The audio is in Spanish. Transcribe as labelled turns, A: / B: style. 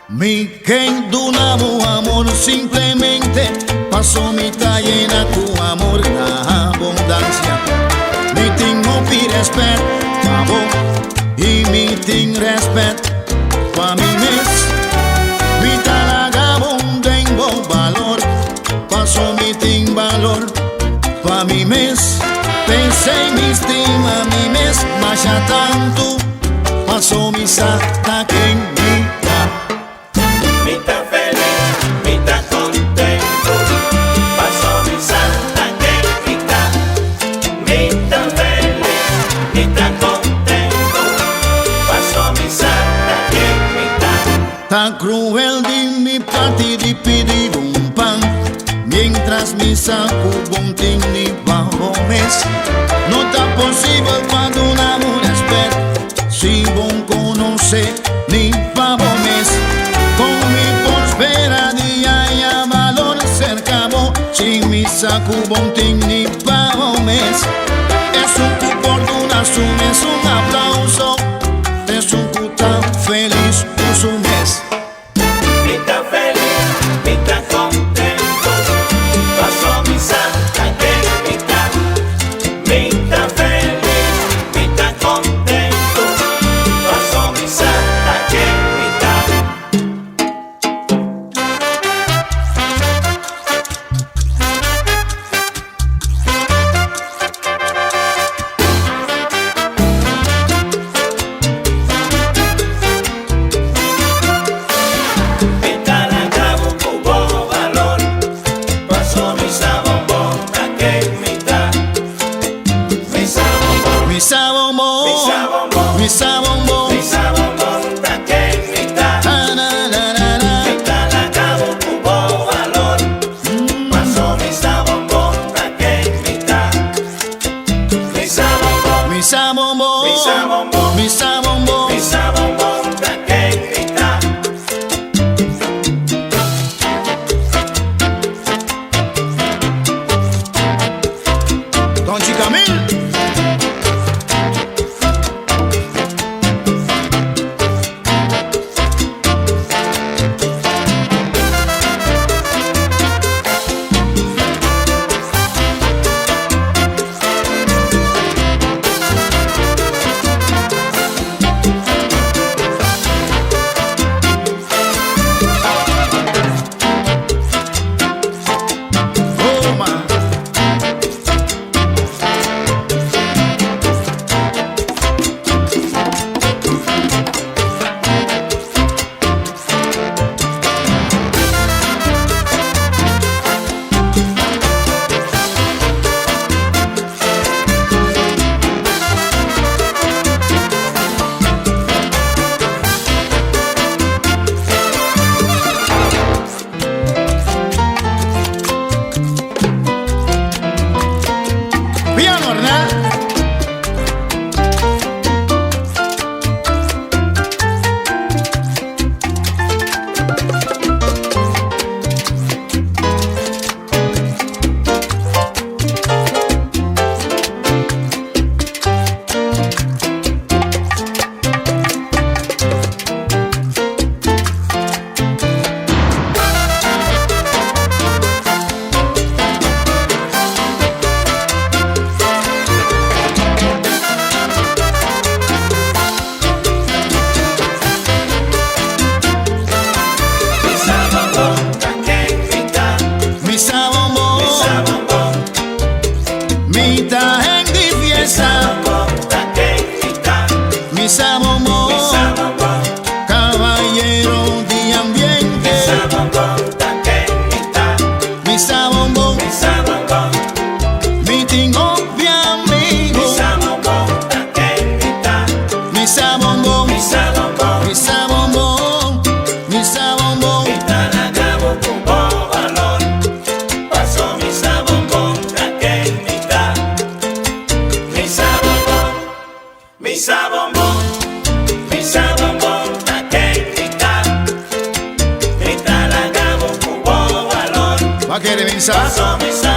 A: Mi quem donavo amor simplesmente passou me llena com amor na abundância. Me tenho que respeito, favor, e me tem respeito para mim mesmo. Me talaga tem bom valor, passou me tem valor para mim mesmo. Pensei me estima a mim mesmo, mas já tanto passou me sata quem me dá.
B: Mitad feliz, mitad contento, pasó mi santa que mitad feliz, mitad contento, pasó mi santa que mitad.
A: Tan cruel de mi parte de pedir un pan, mientras mi saco bom tem ni bajo mes. No está posible cuando una mujer espera, si bom conoce ni bajo mes. Con mi prospera día ya valor cercabo, si mi saco bom tem ni bajo mes. Es un oportuna su mes, un aplauso, es un puta feliz por su mes.
B: Mitad feliz, mitad contento, pasó mi santa que mitad. Mitad feliz, mitad contento, pasó mi santa que mitad. Mitad la cabo cubo valor, pasó mi sabombón que mitad. Mi sabombón,
A: Mi sabombón,
B: mi sabombón,
A: mi sabombón,
B: mi sabombón que mitad.
A: ah, na, na, na, na.
B: Mitad la cabo cubo valor, pasó mi sabombón que mitad. Mi sabombón,
A: Mi sabombón,
B: mi sabombón,
A: mi sabombón.
B: mi sabombón que mitad.
A: Don Chicamil. Toma. Piano, ¿verdad?
B: Mi sabombón que mitad.
A: Mi sabombón,
B: Mi sabombón,
A: mitad en di
B: mi
A: fiesta.
B: sabombón que mitad.
A: Mi
B: Mi
A: sabombón,
B: sabombón,
A: caballero de
B: mi
A: ambiente.
B: sabombón que mitad.
A: Mi sabombón,
B: Mi sabombón,
A: mi tingo de
B: mi
A: amigo.
B: sabombón que mitad.
A: Mi sabombón,
B: Mi sabombón,
A: mi sabombón, mi sabombón.
B: mitad la cabo cubo valor, pasó mi sabombón que mitad. Mi sabombón, mi sabombón, mi sabombón que mitad. Mitad la cabo cubo valor,
A: ¿Va a querer misa?
B: pasó mi sabombón.